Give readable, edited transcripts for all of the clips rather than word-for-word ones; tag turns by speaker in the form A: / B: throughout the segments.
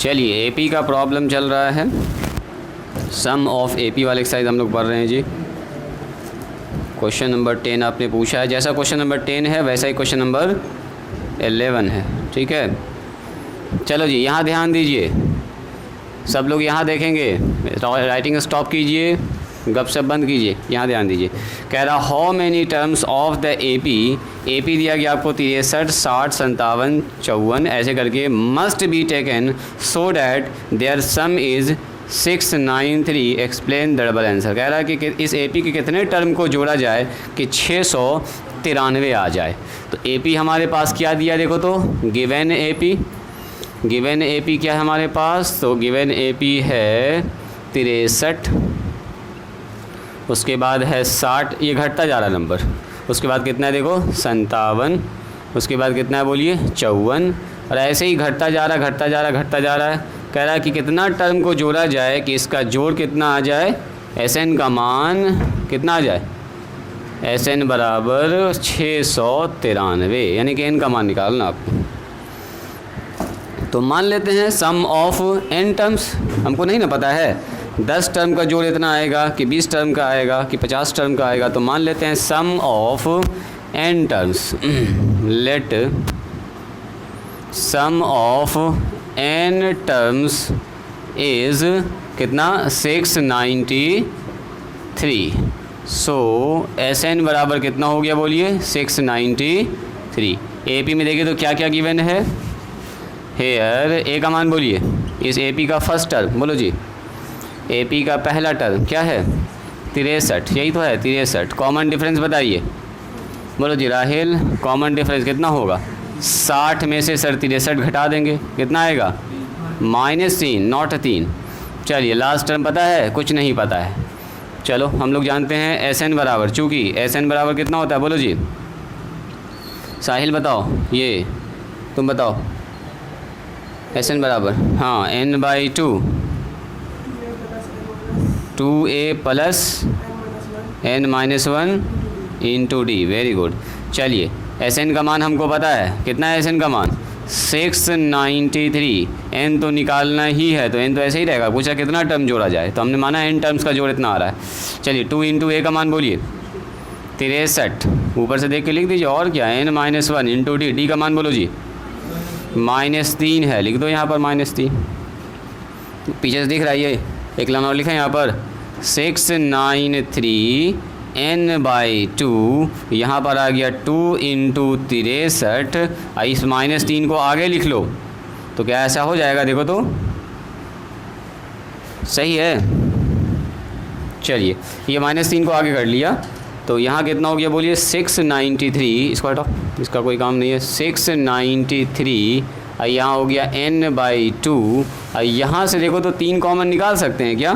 A: चलिए एपी का प्रॉब्लम चल रहा है। सम ऑफ एपी वाले एक्सरसाइज हम लोग पढ़ रहे हैं जी। क्वेश्चन नंबर 10 आपने पूछा है, जैसा क्वेश्चन नंबर 10 है वैसा ही क्वेश्चन नंबर 11 है। ठीक है, चलो जी यहाँ ध्यान दीजिए, सब लोग यहाँ देखेंगे, राइटिंग स्टॉप कीजिए, गपशप बंद कीजिए, यहाँ ध्यान दीजिए। कह रहा how many terms of the AP दिया गया आपको 63, 60, 57, 54 ऐसे करके must be taken so that there some is 693। Explain the double answer. कह रहा है कि इस एपी के कितने टर्म को जोड़ा जाए कि 693 आ जाए। तो एपी हमारे पास क्या दिया देखो तो, गिवन एपी क्या है हमारे पास, तो गिवन एपी है 63, उसके बाद है 60, ये घटता जा रहा नंबर, उसके बाद कितना है देखो 57, उसके बाद कितना है बोलिए 54, और ऐसे ही घटता जा रहा है। कह रहा है कि कितना टर्म को जोड़ा जाए कि इसका जोड़ कितना आ जाए, एसएन का मान कितना आ जाए, एसएन बराबर 693, यानी कि एन का मान निकालना आपको। तो मान लेते हैं सम ऑफ एन टर्म्स, हमको नहीं ना पता है 10 टर्म का जोड़ इतना आएगा कि 20 टर्म का आएगा कि 50 टर्म का आएगा। तो मान लेते हैं sum of n terms, let sum of n terms is कितना 693। सो एस एन बराबर कितना हो गया बोलिए 693। एपी में देखिए तो क्या क्या गिवन है हेयर, ए का मान बोलिए, इस एपी का फर्स्ट टर्म बोलो जी, एपी का पहला टर्म क्या है 63, यही तो है 63। कॉमन डिफरेंस बताइए, बोलो जी राहिल, कॉमन डिफरेंस कितना होगा, 60 में से सर 63 घटा देंगे, कितना आएगा -3, नॉट 3। चलिए लास्ट टर्म पता है, कुछ नहीं पता है। चलो हम लोग जानते हैं एस एन बराबर, चूँकि एस एन बराबर कितना होता है बोलो जी, साहिल बताओ, ये तुम बताओ एस एन बराबर, हाँ n/2 2a plus n-1 into D. Very good. चलिए एस एन का मान हमको पता है, कितना है एस एन का मान 693। एन तो निकालना ही है, तो एन तो ऐसे ही रहेगा, पूछा कितना टर्म जोड़ा जाए, तो हमने माना एन टर्म्स का जोड़ इतना आ रहा है। चलिए 2 इंटू ए का मान बोलिए 63, ऊपर से देख के लिख दीजिए, और क्या n-1 इंटू डी, डी का मान बोलो जी -3 है, लिख दो यहाँ पर -3, पीछे से दिख रहा है ये, एक लाइन और लिखा है यहाँ पर 693 n/2, यहाँ पर आ गया 2 इंटू 63, इस -3 को आगे लिख लो तो क्या ऐसा हो जाएगा देखो तो, सही है। चलिए ये -3 को आगे कर लिया तो यहाँ कितना हो गया बोलिए 693, इसको हटाओ, इसका कोई काम नहीं है, 693, यहाँ हो गया n/2। यहाँ से देखो तो 3 कॉमन निकाल सकते हैं क्या,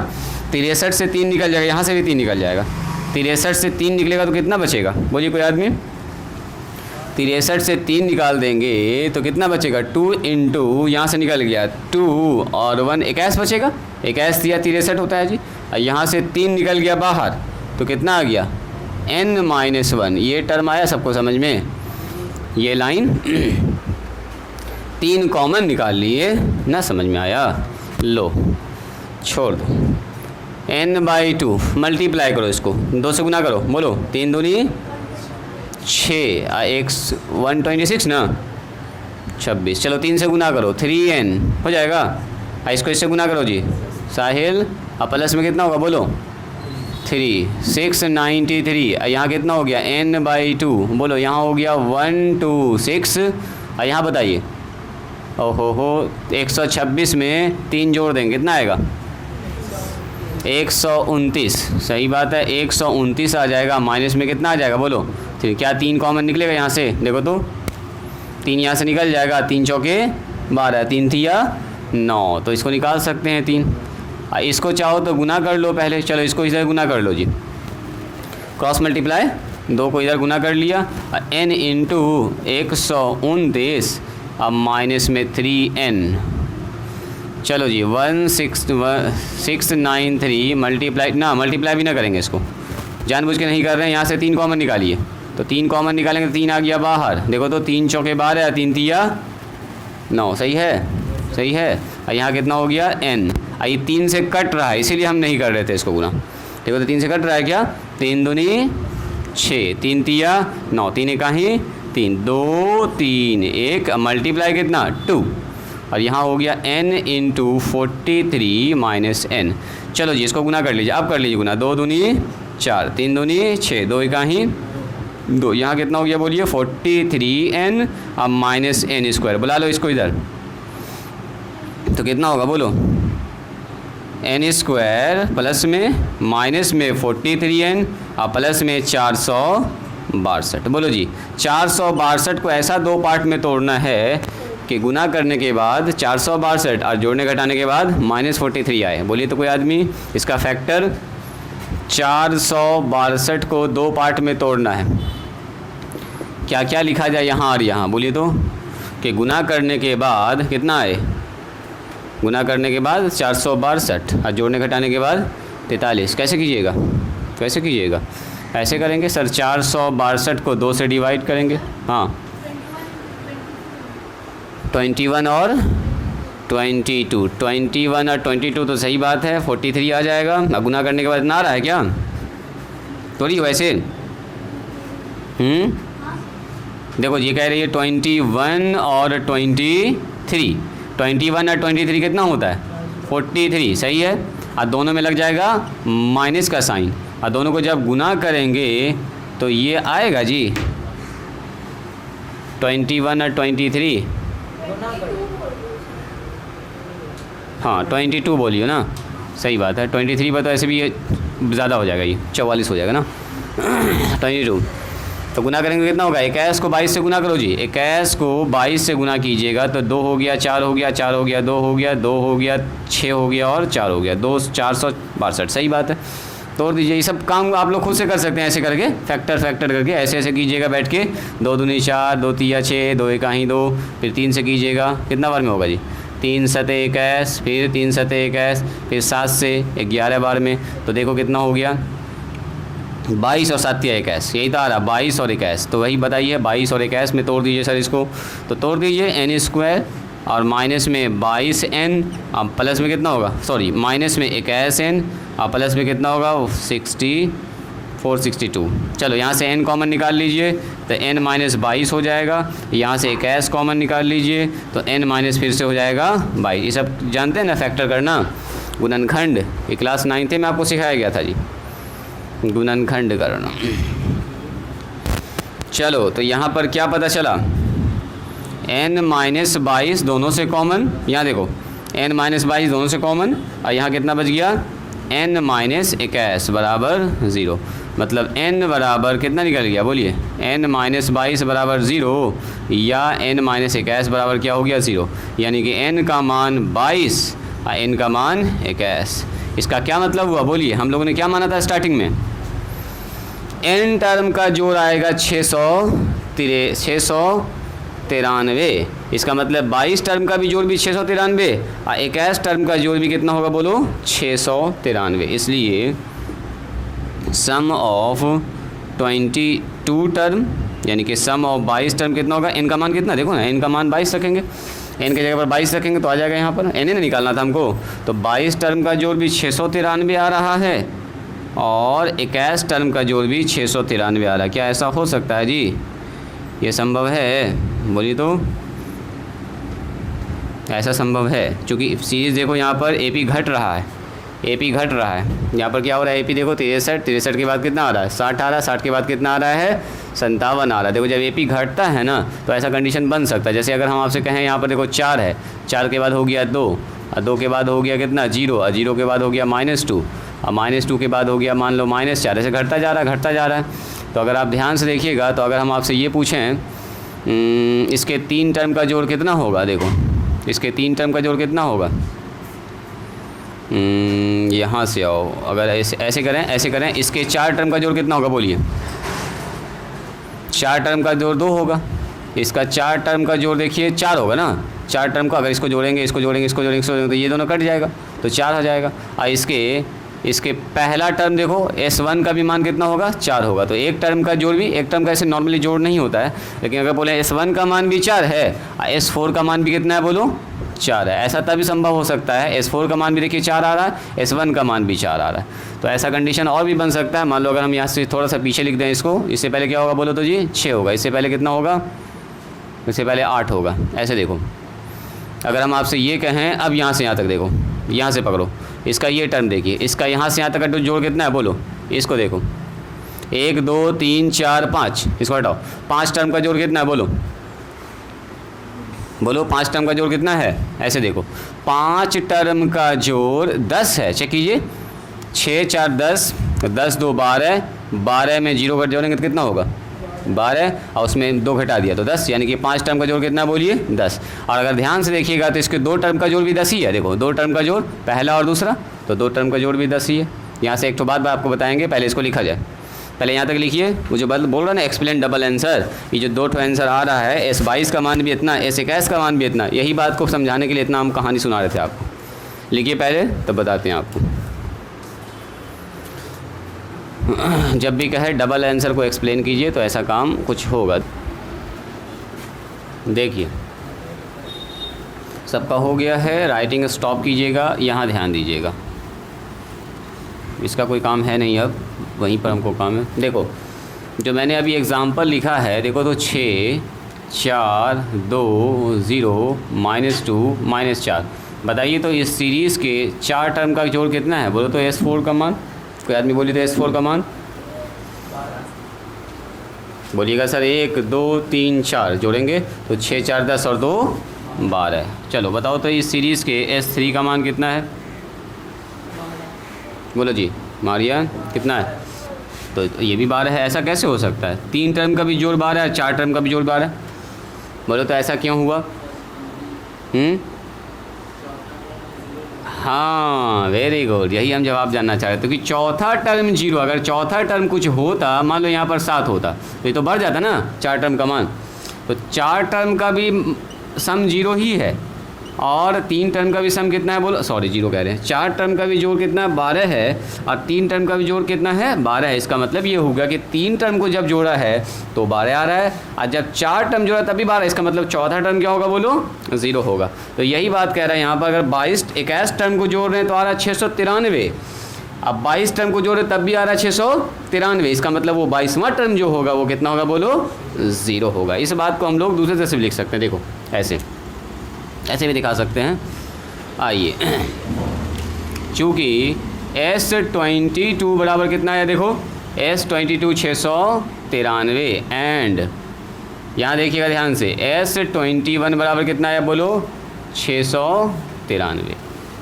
A: 63 से 3 निकल जाएगा, यहाँ से भी 3 निकल जाएगा, 63 से 3 निकलेगा तो कितना बचेगा बोलिए कोई आदमी, 63 से 3 निकाल देंगे तो कितना बचेगा 2 इंटू, यहाँ से निकल गया 2 और 1 21 बचेगा, 21 दिया 63 होता है जी, यहाँ से 3 निकल गया बाहर तो कितना आ गया n-1। ये टर्म आया सबको समझ में, ये लाइन 3 कॉमन निकाल लिए ना, समझ में आया, लो छोड़ दो, n/2 मल्टीप्लाई करो, इसको 2 से गुना करो, बोलो 3 दूनी 6, 126 ना 26, चलो 3 से गुना करो 3n हो जाएगा, इसको इससे गुना करो जी साहिल, अब प्लस में कितना होगा बोलो 3, 693, यहाँ कितना हो गया n/2, बोलो यहाँ हो गया 126, यहाँ बताइए, ओहो 126 में 3 जोड़ देंगे कितना आएगा 129, सही बात है 129 आ जाएगा, माइनस में कितना आ जाएगा बोलो, क्या 3 कॉमन निकलेगा यहाँ से, देखो तो 3 यहाँ से निकल जाएगा, 3 चौके 12, 3 तिया 9, तो इसको निकाल सकते हैं 3। इसको चाहो तो गुना कर लो पहले, चलो इसको इधर गुना कर लो जी, क्रॉस मल्टीप्लाई, 2 को इधर गुना कर लिया, n इंटू 129, अब माइनस में 3n, चलो जी 693 मल्टीप्लाई भी ना करेंगे, इसको जानबूझ के नहीं कर रहे हैं, यहाँ से 3 कॉमन निकालिए, तो 3 कॉमन निकालेंगे तो 3 आ गया बाहर, देखो तो 3 चौके 12, 3 तिया 9, सही है और यहाँ कितना हो गया n। ये 3 से कट रहा है इसीलिए हम नहीं कर रहे थे इसको गुना। देखो तो 3 से कट रहा है क्या, 3 दूनी 6, 3 तिया 9, 3 एकाही 3, 2 3 1, मल्टीप्लाई कितना 2, और यहाँ हो गया n इंटू 43 माइनस n। चलो जी इसको गुना कर लीजिए, अब कर लीजिए गुना, 2 दूनी 4, 3 दूनी 6, 2 इकाही 2, यहाँ कितना हो गया बोलिए 43n, अब माइनस n स्क्वायर, बुला लो इसको इधर, तो कितना होगा बोलो, n स्क्वायर प्लस में माइनस में 43n और प्लस में 462। बोलो जी 462 को ऐसा दो पार्ट में तोड़ना है कि गुना करने के बाद 462 और जोड़ने घटाने के बाद -43 आए। बोलिए तो कोई आदमी, इसका फैक्टर 462 को दो पार्ट में तोड़ना है, क्या क्या लिखा जाए यहाँ और यहाँ, बोलिए तो, कि गुना करने के बाद कितना आए, गुना करने के बाद 462 और जोड़ने घटाने के बाद 43। कैसे कीजिएगा, कैसे कीजिएगा, ऐसे करेंगे सर, 462 को 2 से डिवाइड करेंगे, हाँ 21 और 22, 21 और 22 तो सही बात है, 43 आ जाएगा। अब गुना करने के बाद इतना आ रहा है क्या, थोड़ी वैसे देखो ये कह रही है 21 और 23, 21 और 23 कितना होता है 43, सही है। और दोनों में लग जाएगा माइनस का साइन, और दोनों को जब गुना करेंगे तो ये आएगा जी 21 और 23, हाँ 22 बोलिए ना, सही बात है। 23 पर तो ऐसे भी ये ज़्यादा हो जाएगा, ये 44 हो जाएगा ना 22। तो गुना करेंगे कितना होगा, 21 को 22 से गुना करो जी, 21 को 22 से गुना कीजिएगा तो 2 हो गया, 4 हो गया, 4 हो गया, 2 हो गया, 2 हो गया, 6 हो गया और 4 हो गया, 2 462, सही बात है। तोड़ दीजिए, ये सब काम आप लोग खुद से कर सकते हैं, ऐसे करके फैक्टर करके ऐसे ऐसे कीजिएगा बैठ के, 2 दूनी 4, 2 तिया 6, 2 इकाही 2, फिर 3 से कीजिएगा, कितना बार में होगा जी 3 सते 21, फिर 3 सते 21, फिर 7 से 11 बार में, तो देखो कितना हो गया 22 और 7 या 21, यही तो आ रहा 22 और 21। तो वही बताइए 22 और 21 में तोड़ दीजिए सर इसको, तो तोड़ दीजिए n स्क्वायर और माइनस में 22n, अब प्लस में कितना होगा, सॉरी माइनस में 21n और प्लस में कितना होगा 462। चलो यहाँ से n कॉमन निकाल लीजिए तो n माइनस 22 हो जाएगा, यहाँ से 21 कॉमन निकाल लीजिए तो n माइनस फिर से हो जाएगा 22। ये सब जानते हैं ना फैक्टर करना, गुणनखंड, ये क्लास 9th में आपको सिखाया गया था जी, गुणनखंड करना। चलो तो यहाँ पर क्या पता चला, n माइनस 22 दोनों से कॉमन, यहाँ देखो n माइनस 22 दोनों से कॉमन, और यहाँ कितना बच गया n माइनस 21 बराबर 0, मतलब n बराबर कितना निकल गया बोलिए, n माइनस 22 बराबर 0 या n माइनस 21 बराबर क्या हो गया 0, यानी कि n का मान 22 और n का मान 21। इसका क्या मतलब हुआ बोलिए, हम लोगों ने क्या माना था स्टार्टिंग में, n टर्म का जोड़ आएगा 693, इसका मतलब 22 टर्म का भी जोड़ भी 693 और 21 टर्म का जोड़ भी कितना होगा बोलो 693। इसलिए सम ऑफ 22 टर्म यानी कि सम ऑफ 22 टर्म कितना होगा, n का मान कितना, देखो ना n का मान 22 रखेंगे, n की जगह पर 22 रखेंगे तो आ जाएगा यहाँ पर, n निकालना था हमको, तो 22 टर्म का जोड़ भी 693 आ रहा है और 21 टर्म का जोड़ भी 693 आ रहा है। क्या ऐसा हो सकता है जी, ये संभव है, बोलिए तो, ऐसा संभव है। क्योंकि सीरीज़ देखो यहाँ पर AP घट रहा है, AP घट रहा है, यहाँ पर क्या हो रहा है AP देखो 63 के बाद कितना आ रहा है 60 आ रहा है, 60 के बाद कितना आ रहा है 57 आ रहा है। देखो जब AP घटता है ना तो ऐसा कंडीशन बन सकता है, जैसे अगर हम आपसे कहें यहाँ पर देखो 4 है, 4 के बाद हो गया 2 और 2 के बाद हो गया कितना 0 और 0 के बाद हो गया -2 और -2 के बाद हो गया मान लो -4, ऐसे घटता जा रहा है। तो अगर आप ध्यान से देखिएगा तो अगर हम आपसे ये पूछें इसके 3 टर्म का जोड़ कितना होगा, देखो इसके 3 टर्म का जोड़ कितना होगा, यहाँ से आओ, अगर ऐसे करें इसके 4 टर्म का जोड़ कितना होगा बोलिए, 4 टर्म का जोड़ 2 होगा, इसका 4 टर्म का जोड़ देखिए 4 होगा ना, 4 टर्म का अगर इसको जोड़ेंगे तो ये दोनों कट जाएगा तो 4 हो जाएगा। और इसके पहला टर्म देखो S1 का भी मान कितना होगा 4 होगा, तो एक टर्म का जोड़ भी, एक टर्म का ऐसे नॉर्मली जोड़ नहीं होता है, लेकिन अगर बोले S1 का मान भी 4 है और S4 का मान भी कितना है बोलो 4 है। ऐसा तभी संभव हो सकता है, S4 का मान भी देखिए 4 आ रहा है, S1 का मान भी 4 आ रहा है। तो ऐसा कंडीशन और भी बन सकता है। मान लो अगर हम यहाँ से थोड़ा सा पीछे लिख दें इसको, इससे पहले क्या होगा बोलो तो जी 6 होगा, इससे पहले कितना होगा, इससे पहले 8 होगा। ऐसे देखो, अगर हम आपसे ये कहें अब यहाँ से यहाँ तक देखो, यहाँ से पकड़ो, इसका ये टर्म देखिए, इसका यहाँ से यहाँ तक का जोड़ कितना है बोलो, इसको देखो 1 2 3 4 5, इसको हटाओ, 5 टर्म का जोड़ कितना है बोलो, बोलो 5 टर्म का जोड़ कितना है। ऐसे देखो 5 टर्म का जोड़ 10 है, चेक कीजिए, 6 4 10, 10 2 12, 12 में 0 घट जोड़ेंगे तो कितना होगा 12, और उसमें 2 घटा दिया तो 10, यानी कि 5 टर्म का जोड़ कितना बोलिए 10। और अगर ध्यान से देखिएगा तो इसके 2 टर्म का जोड़ भी 10 ही है। देखो 2 टर्म का जोड़, पहला और दूसरा, तो 2 टर्म का जोड़ भी 10 ही है। यहाँ से एक तो बात आपको बताएंगे, पहले इसको लिखा जाए, पहले यहाँ तक लिखिए। वो जो बोल रहा है ना एक्सप्लेन डबल आंसर, ये जो 2 आंसर आ रहा है, S22 का मान भी इतना, S21 का मान भी इतना, यही बात को समझाने के लिए इतना हम कहानी सुना रहे थे आपको। लिखिए पहले तब बताते हैं आपको। जब भी कहे डबल आंसर को एक्सप्लेन कीजिए तो ऐसा काम कुछ होगा। देखिए सबका हो गया है, राइटिंग स्टॉप कीजिएगा, यहाँ ध्यान दीजिएगा, इसका कोई काम है नहीं, अब वहीं पर हमको काम है। देखो जो मैंने अभी एग्ज़ाम्पल लिखा है, देखो तो 6 4 2 0 -2 -4, बताइए तो इस सीरीज़ के 4 टर्म का जोड़ कितना है बोलो तो S4 का मान, कोई आदमी बोलिए तो S4 का मान बोलिएगा सर 1 2 3 4 जोड़ेंगे तो 6 4 10 और 2 12। चलो बताओ तो इस सीरीज़ के S3 का मान कितना है, बोलो जी मारिया कितना है, तो ये भी 12 है। ऐसा कैसे हो सकता है, 3 टर्म का भी जोड़ 12 है, 4 टर्म का भी जोड़ 12, बोलो तो ऐसा क्यों हुआ। हाँ वेरी गुड, यही हम जवाब जानना चाह रहे थे कि चौथा टर्म 0, अगर चौथा टर्म कुछ होता, मान लो यहाँ पर 7 होता तो ये तो बढ़ जाता ना 4 टर्म का मान, तो 4 टर्म का भी सम 0 ही है और 3 टर्म का भी सम कितना है बोलो, सॉरी 0 कह रहे हैं, 4 टर्म का भी जोड़ कितना 12 है और 3 टर्म का भी जोड़ कितना है 12 है। इसका मतलब ये होगा कि 3 टर्म को जब जोड़ा है तो 12 आ रहा है और जब 4 टर्म जोड़ा तभी 12, इसका मतलब चौथा टर्म क्या होगा बोलो 0 होगा। तो यही बात कह रहा है यहाँ पर, अगर 21 टर्म को जोड़ रहे हैं तो आ रहा है 693, अब 22 टर्म को जोड़ रहे तब भी आ रहा है 693, इसका मतलब वो 22वां टर्म जो होगा वो कितना होगा बोलो 0 होगा। इस बात को हम लोग दूसरे तरह से भी लिख सकते हैं, देखो ऐसे भी दिखा सकते हैं। आइए चूँकि S22 बराबर कितना है, देखो S22 693 एंड यहाँ देखिएगा ध्यान से S21 बराबर कितना है बोलो 693।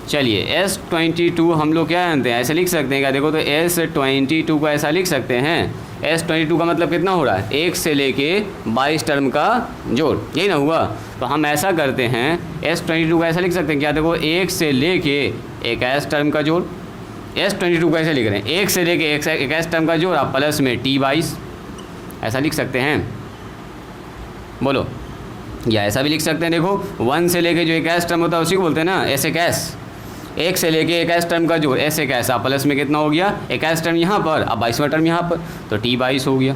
A: चलिए S22 हम लोग क्या जानते हैं, ऐसे लिख सकते हैं क्या, देखो तो S22 को ऐसा लिख सकते हैं, S22 का मतलब कितना हो रहा है 1 से लेके 22 टर्म का जोड़, यही ना हुआ। तो हम ऐसा करते हैं S22 को ऐसा लिख सकते हैं क्या, देखो 1 से लेके 21 टर्म का जोड़, S22 को ऐसे लिख रहे हैं 1 से लेके 21 टर्म का जोड़ आप प्लस में T22, ऐसा लिख सकते हैं बोलो, या ऐसा भी लिख सकते हैं, देखो 1 से लेके जो 21 टर्म होता है उसी को बोलते हैं ना S21, 1 से लेके 21 टर्म का जोड़ S21, आप प्लस में कितना हो गया 21 टर्म यहाँ पर, अब 22वां टर्म यहाँ पर, तो T22 हो गया,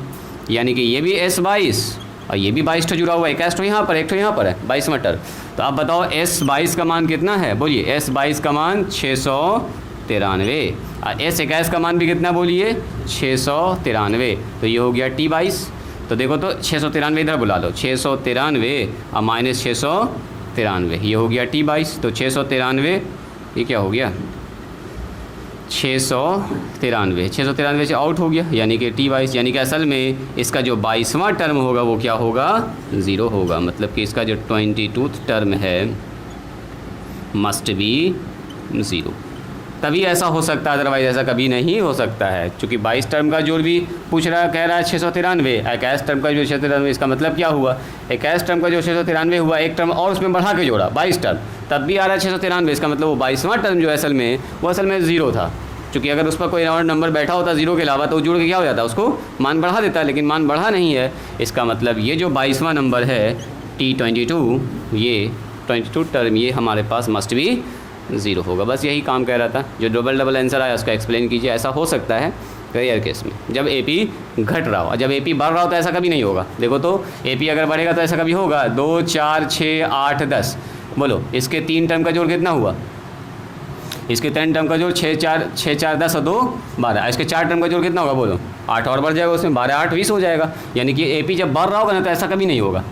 A: यानी कि ये भी S22 और ये भी 22 जुड़ा हुआ है, 21 यहाँ पर, एक तो यहाँ पर है 22वां टर्म। तो आप बताओ S22 का मान कितना है, बोलिए S22 का मान 693 और S21 का मान भी कितना बोलिए 693, तो ये हो गया T22। तो देखो तो 693 इधर बुला लो, 693 और माइनस 693, ये हो गया T22। तो 693 ये क्या हो गया 693 से आउट हो गया, यानी कि T22, यानी कि असल में इसका जो 22वां टर्म होगा वो क्या होगा 0 होगा, मतलब कि इसका जो 22th टर्म है मस्ट बी 0, तभी ऐसा हो सकता है, अदरवाइज ऐसा कभी नहीं हो सकता है। क्योंकि 22 टर्म का जोड़ भी पूछ रहा कह रहा है 693, 21 टर्म का जो 693, इसका मतलब क्या हुआ 21 टर्म का जो 693 हुआ, एक टर्म और उसमें बढ़ा के जोड़ा 22 टर्म, तब भी आ रहा है 693, इसका मतलब वो 22वां टर्म जो असल में वो असल में 0 था। क्योंकि अगर उस पर कोई और नंबर बैठा होता 0 के अलावा तो जुड़ के क्या हो जाता, उसको मान बढ़ा देता, लेकिन मान बढ़ा नहीं है। इसका मतलब ये जो 22वां नंबर है T22, ये 22 टर्म ये हमारे पास मस्ट भी 0 होगा। बस यही काम कह रहा था, जो डबल आंसर आया उसका एक्सप्लेन कीजिए। ऐसा हो सकता है रेयर केस में जब AP घट रहा हो, जब AP बढ़ रहा हो तो ऐसा कभी नहीं होगा। देखो तो AP अगर बढ़ेगा तो ऐसा कभी होगा 2 4 6 8 10, बोलो इसके 3 टर्म का जोड़ कितना हुआ, इसके 3 टर्म का जोड़ 6 4 10 और 2 12, इसके 4 टर्म का जोड़ कितना होगा बोलो 8 और बढ़ जाएगा उसमें, 12 8 20 हो जाएगा। यानी कि AP जब बढ़ रहा होगा ना तो ऐसा कभी नहीं होगा,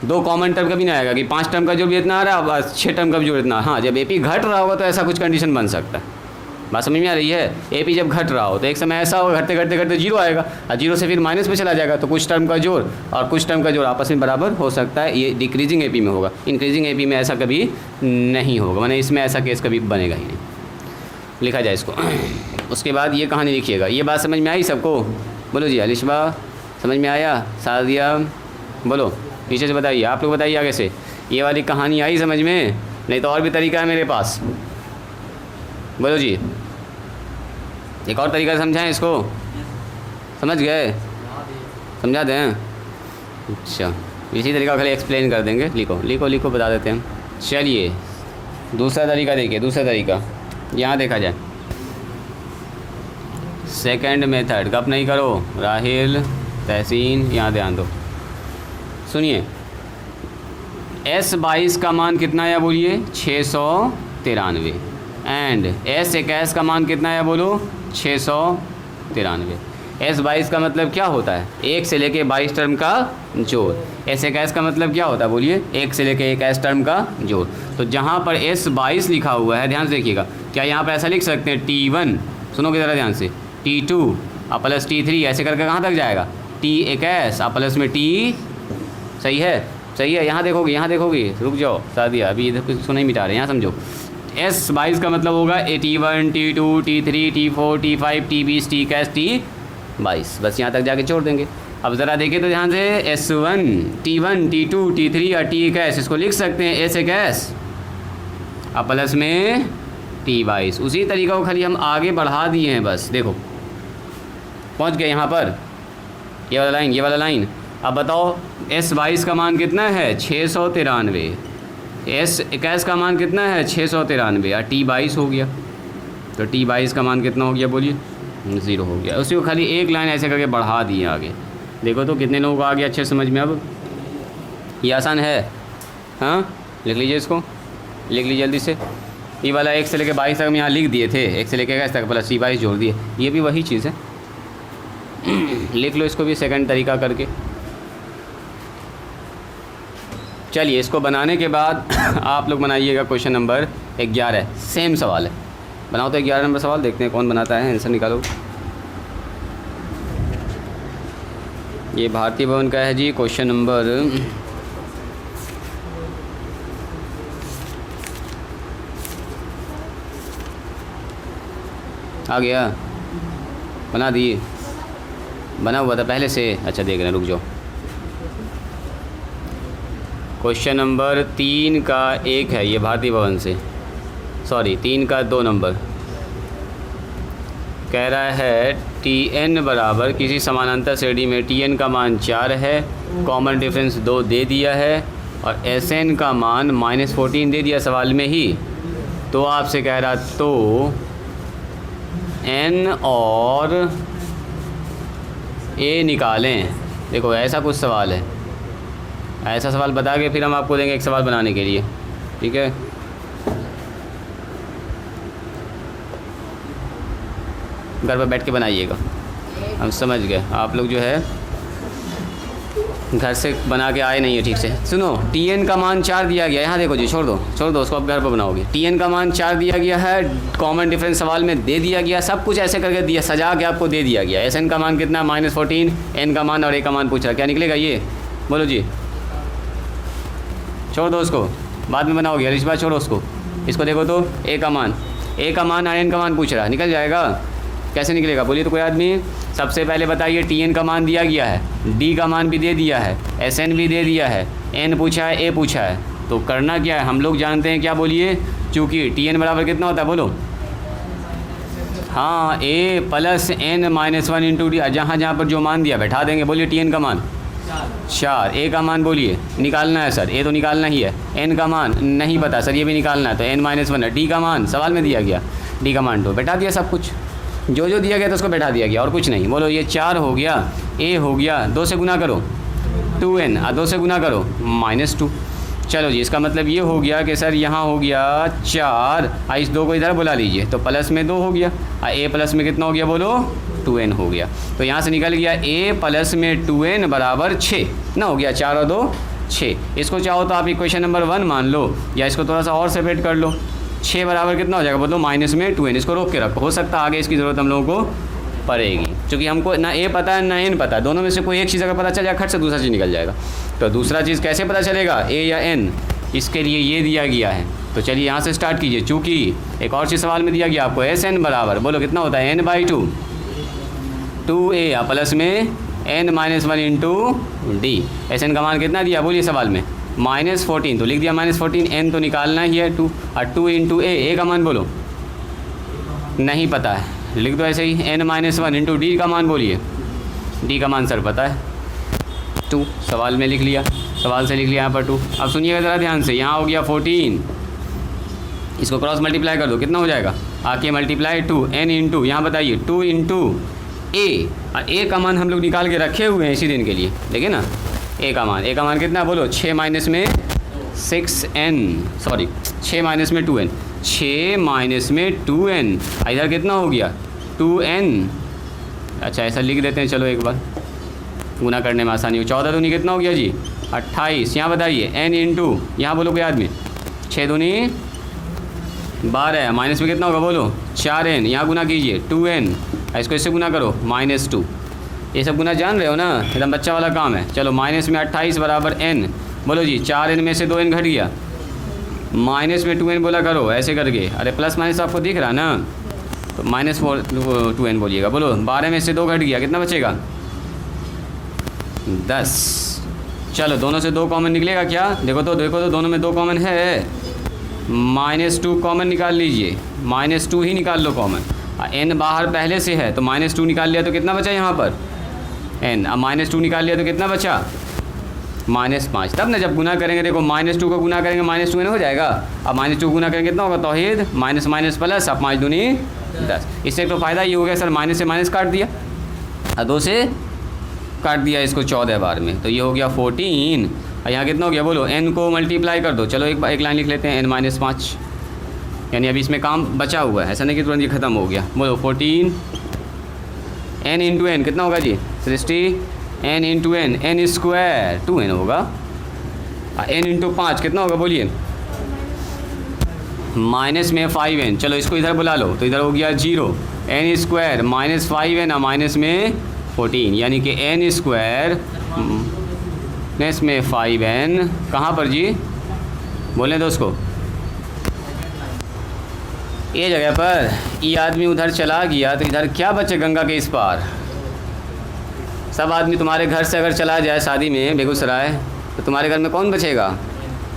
A: 2 कॉमन टर्म कभी नहीं आएगा कि 5 टर्म का जोड़ भी इतना आ रहा है और 6 टर्म का भी जोड़ इतना। हाँ, जब AP घट रहा होगा तो ऐसा कुछ कंडीशन बन सकता है। बात समझ में आ रही है? AP जब घट रहा हो तो एक समय ऐसा होगा घटते घटते घटते 0 आएगा और 0 से फिर माइनस में चला जाएगा, तो कुछ टर्म का जोड़ और कुछ टर्म का जोड़ आपस में बराबर हो सकता है। ये डिक्रीजिंग AP में होगा, इंक्रीजिंग AP में ऐसा कभी नहीं होगा, माने इसमें ऐसा केस कभी बनेगा ही नहीं। लिखा जाए इसको। उसके बाद ये कहानी लिखिएगा। ये बात समझ में आई सबको? बोलो जी। अलिशबा समझ में आया? सादिया बोलो, पीछे से बताइए, आप लोग बताइए आगे से। ये वाली कहानी आई समझ में? नहीं तो और भी तरीका है मेरे पास। बोलो जी, एक और तरीका समझाएं इसको? समझ गए? समझा दें? अच्छा, इसी तरीका खाली एक्सप्लेन कर देंगे। लिखो लिखो लिखो, बता देते हैं। चलिए दूसरा तरीका देखिए। दूसरा तरीका यहाँ देखा जाए, सेकंड मेथड। गप नहीं करो राहिल तहसीन, यहाँ ध्यान दो, सुनिए। S22 का मान कितना है बोलिए? 693। एंड S21 का मान कितना है बोलो? 693। S22 का मतलब क्या होता है? 1 से लेके 22 टर्म का जोड़। S21 का मतलब क्या होता है बोलिए? 1 से लेके 21 टर्म का जोड़। तो जहाँ पर S22 लिखा हुआ है, ध्यान से देखिएगा, क्या यहाँ पर ऐसा लिख सकते हैं T1, सुनोगे ज़रा ध्यान से, T2 और प्लस T3, ऐसे करके कहाँ तक जाएगा? T21 और प्लस में T, सही है? सही है। यहाँ देखोगे, यहाँ देखोगे, रुक जाओ सादिया, अभी इधर कुछ नहीं मिटा रहे, यहाँ समझो। S22 का मतलब होगा T1 T2 T3 T4 T5 T20 T21 T22, बस यहाँ तक जाके छोड़ देंगे। अब ज़रा देखें तो ध्यान से, S1 T1 T2 T3 और T21, इसको लिख सकते हैं S21 और प्लस में T22। उसी तरीका को खाली हम आगे बढ़ा दिए हैं, बस देखो पहुँच गए यहाँ पर, ये वाला लाइन, ये वाला लाइन। अब बताओ S22 का मान कितना है? 693। S21 का मान कितना है? 693 और T22 हो गया, तो T22 का मान कितना हो गया बोलिए? 0 हो गया। उसी को खाली एक लाइन ऐसे करके बढ़ा दिए आगे। देखो तो कितने लोगों को आ गया अच्छे समझ में? अब ये आसान है। हाँ, लिख लीजिए इसको, लिख लीजिए जल्दी से। ये वाला 1 से लेकर 22 तक हम यहाँ लिख दिए थे, 1 से लेकर 21 तक प्लस T22 जोड़ दिए, ये भी वही चीज़ है। लिख लो इसको भी सेकंड तरीका करके। चलिए इसको बनाने के बाद आप लोग बनाइएगा क्वेश्चन नंबर 11। सेम सवाल है, बनाओ तो 11 नंबर सवाल, देखते हैं कौन बनाता है। आंसर निकालो। ये भारतीय भवन का है जी, क्वेश्चन नंबर आ गया, बना दिए, बना हुआ था पहले से। अच्छा देख रहे हैं, रुक जाओ। क्वेश्चन नंबर 3 का 1 है ये भारतीय भवन से, सॉरी 3 का 2 नंबर। कह रहा है Tn बराबर किसी समानांतर श्रेणी में Tn का मान 4 है, कॉमन डिफरेंस 2 दे दिया है और Sn का मान -14 दे दिया सवाल में ही। तो आपसे कह रहा तो n और a निकालें। देखो ऐसा कुछ सवाल है, ऐसा सवाल बता के फिर हम आपको देंगे एक सवाल बनाने के लिए, ठीक है? घर पर बैठ के बनाइएगा। हम समझ गए, आप लोग जो है घर से बना के आए नहीं है ठीक से। सुनो, Tn का मान 4 दिया गया, यहाँ देखो जी, छोड़ दो उसको, आप घर पर बनाओगे। Tn का मान 4 दिया गया है, कॉमन डिफरेंस सवाल में दे दिया गया, सब कुछ ऐसे करके दिया, सजा के आपको दे दिया गया। Sn का मान कितना? -14, n का मान और a का मान पूछ रहा, क्या निकलेगा ये? बोलो जी। छोड़ दो उसको, बाद में बनाओगे। अलिशबा छोड़ो उसको, इसको देखो तो a का मान और n का मान पूछ रहा, निकल जाएगा। कैसे निकलेगा बोलिए तो कोई आदमी? सबसे पहले बताइए, Tn का मान दिया गया है, d का मान भी दे दिया है, Sn भी दे दिया है, n पूछा है, a पूछा है, तो करना क्या है? हम लोग जानते हैं क्या बोलिए? चूँकि Tn बराबर कितना होता है बोलो? हाँ, a plus n -1 into D, जहाँ पर जो मान दिया बैठा देंगे। बोलिए Tn का मान 4, a का मान बोलिए निकालना है सर, a तो निकालना ही है, n का मान नहीं पता सर, ये भी निकालना है, तो n -1 है। d का मान सवाल में दिया गया, d का मान तो बैठा दिया, सब कुछ जो जो दिया गया तो उसको बैठा दिया गया और कुछ नहीं। बोलो ये 4 हो गया, a हो गया, 2 से गुना करो 2n और 2 से गुना करो -2, चलो जी, इसका मतलब ये हो गया कि सर यहाँ हो गया 4, इस 2 को इधर बुला लीजिए तो प्लस में 2 हो गया, a प्लस में कितना हो गया बोलो 2n हो गया। तो यहाँ से निकल गया a प्लस में 2n बराबर 6 ना, हो गया 4 और 2 6। इसको चाहो तो आप इक्वेशन नंबर 1 मान लो या इसको थोड़ा सा और सेपरेट कर लो। 6 बराबर कितना हो जाएगा बोलो माइनस में 2n। इसको रोक के रखो, हो सकता है आगे इसकी ज़रूरत हम लोगों को पड़ेगी, क्योंकि हमको ना a पता है ना n पता है, दोनों में से कोई एक चीज़ अगर पता चल जाए खट से दूसरा चीज़ निकल जाएगा। तो दूसरा चीज़ कैसे पता चलेगा, a या n, इसके लिए ये दिया गया है। तो चलिए यहाँ से स्टार्ट कीजिए, चूँकि एक और चीज़ सवाल में दिया गया आपको SN बराबर बोलो कितना होता है n/2 2a प्लस में n-1 इंटू डी। SN का मान कितना दिया बोलिए सवाल में -14, तो लिख दिया -14, n तो निकालना ही है 2, और 2 इंटू a का मान बोलो नहीं पता है, लिख दो ऐसे ही n-1 इंटू डी का मान बोलिए, डी का मान सर पता है 2, सवाल में लिख लिया, सवाल से लिख लिया यहाँ पर 2। अब सुनिएगा ज़रा ध्यान से, यहाँ हो गया 14, इसको क्रॉस मल्टीप्लाई कर दो कितना हो जाएगा, आके मल्टीप्लाई 2 n इंटू यहाँ बताइए 2 इंटू a, और a का मान हम लोग निकाल के रखे हुए हैं इसी दिन के लिए, देखिए ना a का मान कितना बोलो 6 माइनस में 6n, सॉरी 6 माइनस में 2n, 6 माइनस में 2n, इधर कितना हो गया 2n। अच्छा ऐसा लिख देते हैं, चलो एक बार गुना करने में आसानी हो। 14 दूनी कितना हो गया जी 28, यहाँ बताइए n इंटू यहाँ बोलो कोई आदमी 6 दूनी 12, माइनस में कितना होगा बोलो 4n, यहाँ गुना कीजिए 2n, इसको इससे गुना करो -2। ये सब गुना जान रहे हो ना, एकदम बच्चा वाला काम है। चलो माइनस में 28 बराबर n, बोलो जी 4n में से 2n घट गया, माइनस में 2n बोला करो ऐसे करके, अरे प्लस माइनस आपको दिख रहा ना, तो -2n बोलिएगा। बोलो 12 में से 2 घट गया, कितना बचेगा 10। चलो दोनों से 2 कॉमन निकलेगा क्या, देखो तो दोनों में 2 कॉमन है, -2 कॉमन निकाल लीजिए, -2 ही निकाल लो कॉमन, n बाहर पहले से है तो -2 निकाल लिया तो कितना बचा यहाँ पर n, अब -2 निकाल लिया तो कितना बचा -5। तब ना जब गुना करेंगे देखो -2 को गुना करेंगे -2n हो जाएगा, अब -2 गुना करेंगे कितना होगा तौहीद माइनस माइनस प्लस, अब 5 दूनी 10। इससे तो फ़ायदा ये हो गया सर माइनस से माइनस काट दिया और 2 से काट दिया इसको 14 बार में, तो ये हो गया 14, और यहाँ कितना हो गया बोलो n को मल्टीप्लाई कर दो। चलो एक लाइन लिख लेते हैं n-5, यानी अभी इसमें काम बचा हुआ है, ऐसा नहीं कि तुरंत ये ख़त्म हो गया। बोलो 14 n इंटू n कितना होगा जी 60, n into n square 2n होगा, n इंटू 5 कितना होगा बोलिए माइनस में 5n। चलो इसको इधर बुला लो तो इधर हो गया 0, n स्क्वायर -5n और माइनस में 14, यानी कि n स्क्वायर माइनस में 5n कहाँ पर जी बोलें दोस्त को, ये जगह पर। ये आदमी उधर चला गया तो इधर क्या बचे गंगा के इस पार, सब आदमी तुम्हारे घर से अगर चला जाए शादी में बेगूसराय तो तुम्हारे घर में कौन बचेगा,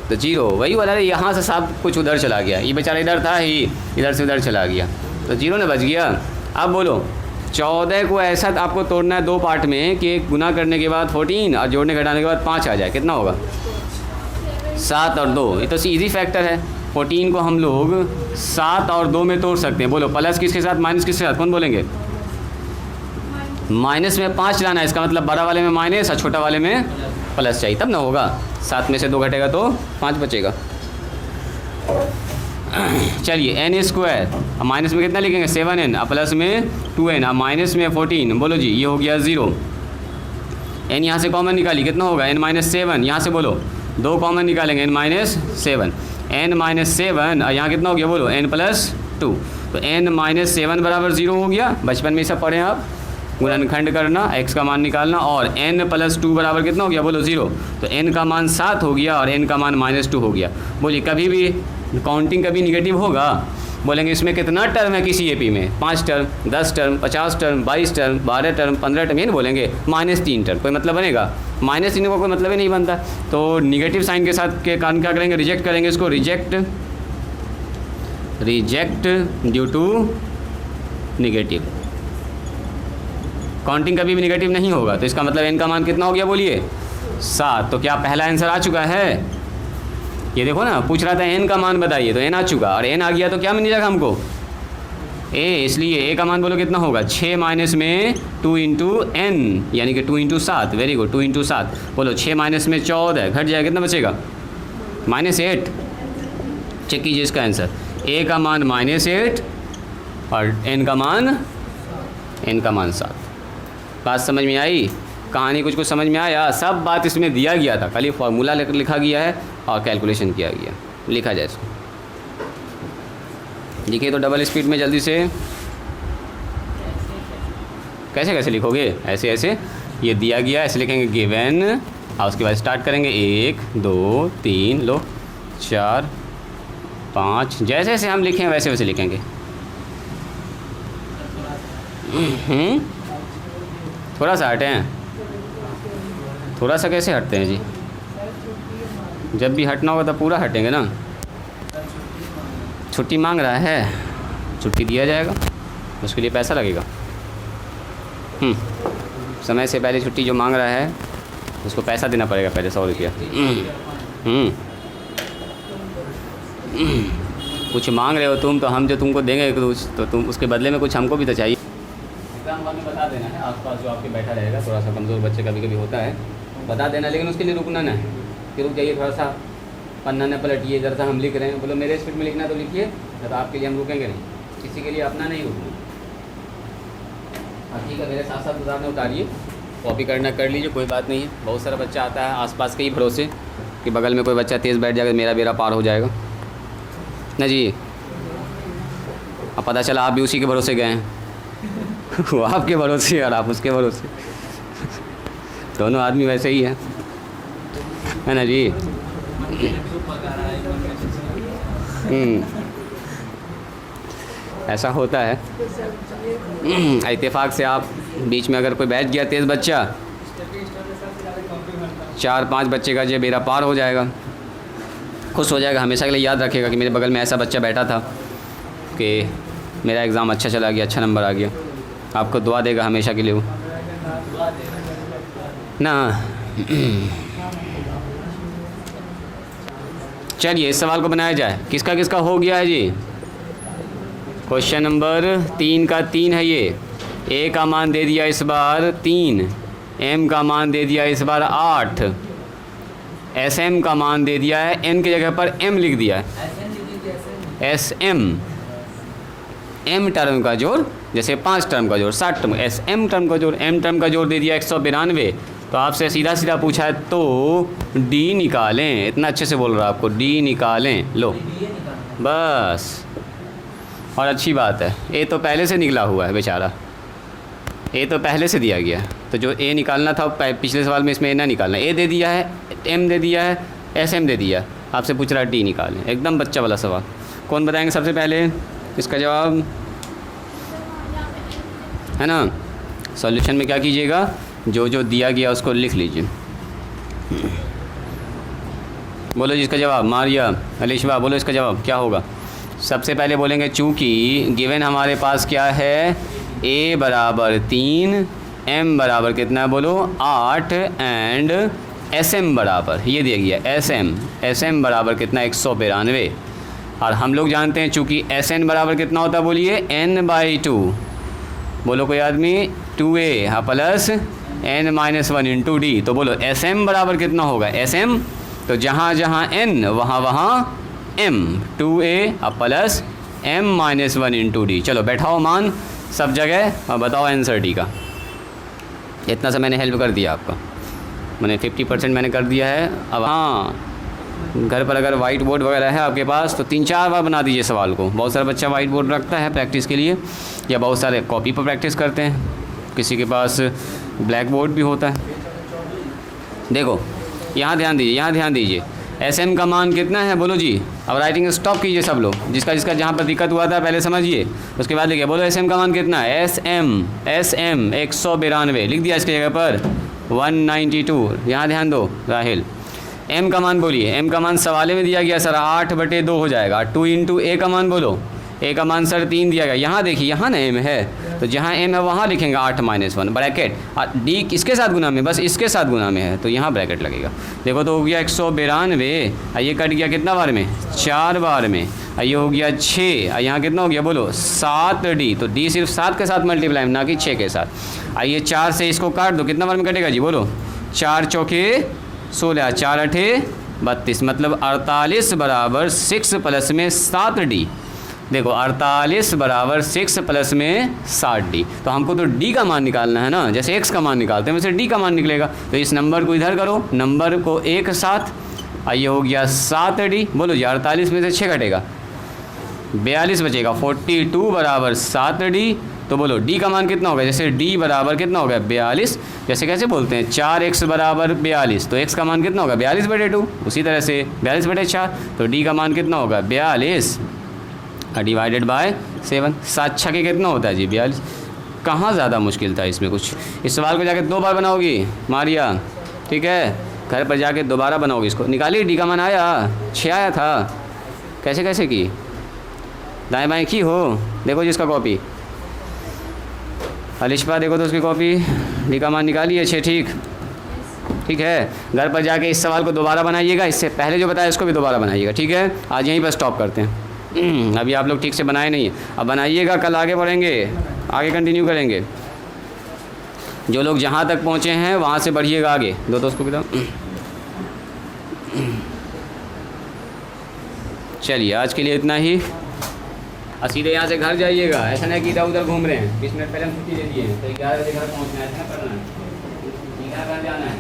A: तो 0 वही वाला है। यहाँ से सब कुछ उधर चला गया, ये बेचारा इधर था ही, इधर से उधर चला गया तो 0 ना बच गया। अब बोलो 14 को ऐसा आपको तोड़ना है 2 पार्ट में कि गुना करने के बाद 14 और जोड़ने घटाने के बाद 5 आ जाए, कितना होगा 7 और 2। ये तो ईजी फैक्टर है, 14 को हम लोग 7 और 2 में तोड़ सकते हैं। बोलो प्लस किसके साथ माइनस किसके साथ, कौन बोलेंगे माइनस में 5 लाना है, इसका मतलब बड़ा वाले में माइनस और छोटा वाले में प्लस चाहिए, तब ना होगा। 7 में से 2 घटेगा तो 5 बचेगा। चलिए n स्क्वायर, अब माइनस में कितना लिखेंगे 7n, अब प्लस में 2n, अब माइनस में 14। बोलो जी ये हो गया 0, n यहाँ से कॉमन निकाली कितना होगा n-7, यहाँ से बोलो 2 कॉमन निकालेंगे n-7, n-7 और यहाँ कितना हो गया बोलो n+2, तो n-7 बराबर 0 हो गया। बचपन में सब पढ़े आप, गुणनखंड करना, x का मान निकालना, और n+2 बराबर कितना हो गया बोलो 0, तो n का मान 7 हो गया और n का मान -2 हो गया। बोलिए कभी भी काउंटिंग कभी निगेटिव होगा, बोलेंगे इसमें कितना टर्म है किसी एपी में, 5 term, 10 term, 50 term, 22 term, 12 term, 15 term, ये नहीं बोलेंगे -3 टर्म, कोई मतलब बनेगा -3 का कोई मतलब ही नहीं बनता। तो निगेटिव साइन के साथ के कारण क्या करेंगे, रिजेक्ट करेंगे इसको, reject due to negative. Counting कभी भी निगेटिव नहीं होगा, तो इसका मतलब n का मान कितना हो गया बोलिए 7। तो क्या पहला आंसर आ चुका है, ये देखो ना पूछ रहा था n का मान बताइए, तो n आ चुका, और n आ गया तो क्या मिल जाएगा हमको a, इसलिए a का मान बोलो कितना होगा 6 माइनस में 2 इंटू n, यानी कि 2 इंटू 7, वेरी गुड 2 इंटू 7। बोलो 6 माइनस में 14 घट जाएगा, कितना बचेगा -8। चेक कीजिए इसका आंसर। ए का मान -8 और n का मान 7। बात समझ में आई? कहानी कुछ समझ में आया? सब बात इसमें दिया गया था, खाली फार्मूला लिखा गया है और कैलकुलेशन किया गया। लिखा जाए इसको, लिखिए तो डबल स्पीड में जल्दी से। कैसे कैसे लिखोगे? ऐसे ऐसे, ये दिया गया ऐसे लिखेंगे गिवन, और उसके बाद स्टार्ट करेंगे 1 2 3 लो 4 5, जैसे जैसे हम लिखें वैसे वैसे लिखेंगे। थोड़ा सा हटे हैं, थोड़ा सा कैसे हटते हैं जी? जब भी हटना होगा तो पूरा हटेंगे ना। छुट्टी मांग रहा है, छुट्टी दिया जाएगा, उसके लिए पैसा लगेगा। समय से पहले छुट्टी जो मांग रहा है उसको पैसा देना पड़ेगा, पहले 100 रुपया। कुछ मांग रहे हो तुम, तो हम जो तुमको देंगे तो तुम उसके बदले में कुछ हमको भी तो चाहिए। एग्जाम हॉल में बता देना है, आसपास जो आपके बैठा रहेगा, थोड़ा सा कमज़ोर बच्चे कभी कभी होता है, बता देना, लेकिन उसके लिए रुकना ना है कि रुक जाइए, थोड़ा सा पन्ना न पलटिए, जरा सा हम लिख रहे हैं, बोलो मेरे स्पीड में लिखना तो लिखिए, तो आपके लिए हम रुकेंगे नहीं, किसी के लिए अपना नहीं रुकना। हाँ ठीक है, मेरे साथ साथ उतारने उतारिए, कॉपी करना कर लीजिए, कोई बात नहीं है। बहुत सारा बच्चा आता है आसपास के ही भरोसे कि बगल में कोई बच्चा तेज़ बैठ जाएगा, मेरा बेड़ा पार हो जाएगा ना जी। अब पता चला आप भी उसी के भरोसे गए हैं वो आपके भरोसे और आप उसके भरोसे, दोनों आदमी वैसे ही है ना जी। ऐसा होता है। इत्तेफाक से आप बीच में अगर कोई बैठ गया तेज़ बच्चा, 4-5 बच्चे का जो बेड़ा पार हो जाएगा, खुश हो जाएगा, हमेशा के लिए याद रखेगा कि मेरे बगल में ऐसा बच्चा बैठा था कि मेरा एग्ज़ाम अच्छा चला गया, अच्छा नंबर आ गया। आपको दुआ देगा हमेशा के लिए वो ना। चलिए इस सवाल को बनाया जाए। किसका किसका हो गया है जी? क्वेश्चन नंबर 3 का 3 है ये। ए का मान दे दिया इस बार 3, एम का मान दे दिया इस बार 8, एस एम का मान दे दिया है, एन की जगह पर एम लिख दिया है, एस एम, एम टर्म का जोड़, जैसे 5 टर्म का जोड़ 60 टर्म, एस एम टर्म का जोड़, एम टर्म का जोड़ दे दिया 192। तो आपसे सीधा सीधा पूछा है तो डी निकालें। इतना अच्छे से बोल रहा है आपको, डी निकालें, लो बस। और अच्छी बात है, ए तो पहले से निकला हुआ है बेचारा, ए तो पहले से दिया गया है, तो जो ए निकालना था पिछले सवाल में इसमें ए ना निकालना। ए दे दिया है, एम दे दिया है, एस एम दे दिया, आपसे पूछ रहा है डी निकालें। एकदम बच्चा वाला सवाल। कौन बताएंगे सबसे पहले इसका जवाब? है ना। सॉल्यूशन में क्या कीजिएगा, जो जो दिया गया उसको लिख लीजिए। बोलो जिसका जवाब, मारिया अलिशवा बोलो इसका जवाब क्या होगा। सबसे पहले बोलेंगे चूँकि गिवन हमारे पास क्या है, ए बराबर 3, एम बराबर कितना है बोलो 8, एंड एस एम बराबर ये दिया गया एस एम बराबर कितना 192। और हम लोग जानते हैं चूँकि एस एन बराबर कितना होता है बोलिए n/2। बोलो कोई आदमी 2a हाँ प्लस n-1 इंटू डी। तो बोलो एस एम बराबर कितना होगा, एस एम तो जहाँ जहाँ n वहाँ m, 2a plus m-1 into D. चलो बैठाओ मान सब जगह और बताओ आंसर डी का। इतना सा मैंने हेल्प कर दिया आपका, मैंने 50% मैंने कर दिया है। अब हाँ, घर पर अगर वाइट बोर्ड वगैरह है आपके पास तो 3-4 बार बना दीजिए सवाल को। बहुत सारा बच्चा वाइट बोर्ड रखता है प्रैक्टिस के लिए, या बहुत सारे कॉपी पर प्रैक्टिस करते हैं, किसी के पास ब्लैक बोर्ड भी होता है। देखो यहाँ ध्यान दीजिए, यहाँ ध्यान दीजिए, एस एम का मान कितना है बोलो जी। अब राइटिंग स्टॉप कीजिए सब लोग, जिसका जिसका जहाँ पर दिक्कत हुआ था पहले समझिए, उसके बाद लिखिए। बोलो एस एम का मान कितना है, एस एम 192 लिख दिया इसकी जगह पर 192। यहाँ ध्यान दो राहिल। एम का मान बोलिए, एम का मान सवाले में दिया गया सर 8/2 हो जाएगा। 2 इंटू ए का मान बोलो, ए का मान सर 3 दिया गया। यहाँ देखिए यहाँ ना एम है, तो जहाँ एम है वहाँ लिखेंगे 8-1 ब्रैकेट, और डी किसके साथ गुना में, बस इसके साथ गुना में है तो यहाँ ब्रैकेट लगेगा। देखो तो हो गया 192, ये कट गया कितना बार में, 4 बार में, ये हो गया 6, यहाँ कितना हो गया बोलो 7d। तो डी सिर्फ 7 के साथ मल्टीप्लाई ना कि 6 के साथ। आइए 4 से इसको काट दो, कितना बार में कटेगा जी बोलो, 4 चौके 16, 4 8 32, मतलब 48 बराबर 6 प्लस में 7D। देखो 48 बराबर 6 प्लस में 60D, तो हमको तो D का मान निकालना है ना, जैसे X का मान निकालते हैं वैसे D का मान निकलेगा। तो इस नंबर को इधर करो, नंबर को एक साथ, आइए हो गया 7D। बोलो जी 48 में से 6 घटेगा, 42 बचेगा। 42 बराबर 7D, तो बोलो D का मान कितना होगा, जैसे D बराबर कितना होगा 42, जैसे कैसे बोलते हैं 4x बराबर 42, तो x का मान कितना होगा 42/2। उसी तरह से 42/4, तो D का मान कितना होगा 42 डिवाइडेड बाय 7। 7 छके कितना होता है जी 42। कहाँ ज़्यादा मुश्किल था इसमें कुछ। इस सवाल को जाके 2 बार बनाओगी मारिया, ठीक है, घर पर जाके दोबारा बनाओगी इसको। निकालिए, D का मान आया, 6 आया था, कैसे कैसे की, दाएँ बाएँ की हो, देखो जिसका कॉपी अलिशपा, देखो तो उसकी कॉपी, D का मान निकालिए 6, ठीक है। घर पर जाके इस सवाल को दोबारा बनाइएगा, इससे पहले जो बताया इसको भी दोबारा बनाइएगा, ठीक है। आज यहीं पर स्टॉप करते हैं, अभी आप लोग ठीक से बनाए नहीं है, अब बनाइएगा, कल आगे बढ़ेंगे, आगे कंटिन्यू करेंगे। जो लोग जहाँ तक पहुँचे हैं वहाँ से बढ़िएगा आगे। दो दोस्तों की तरफ चलिए, आज के लिए इतना ही। सीधे यहाँ से घर जाइएगा, ऐसा नहीं कि इधर उधर घूम रहे हैं। 20 मिनट पहले हम छुट्टी दे दिए हैं, तो 11 बजे घर पहुँचना है, ऐसा करना है, घर जाना है।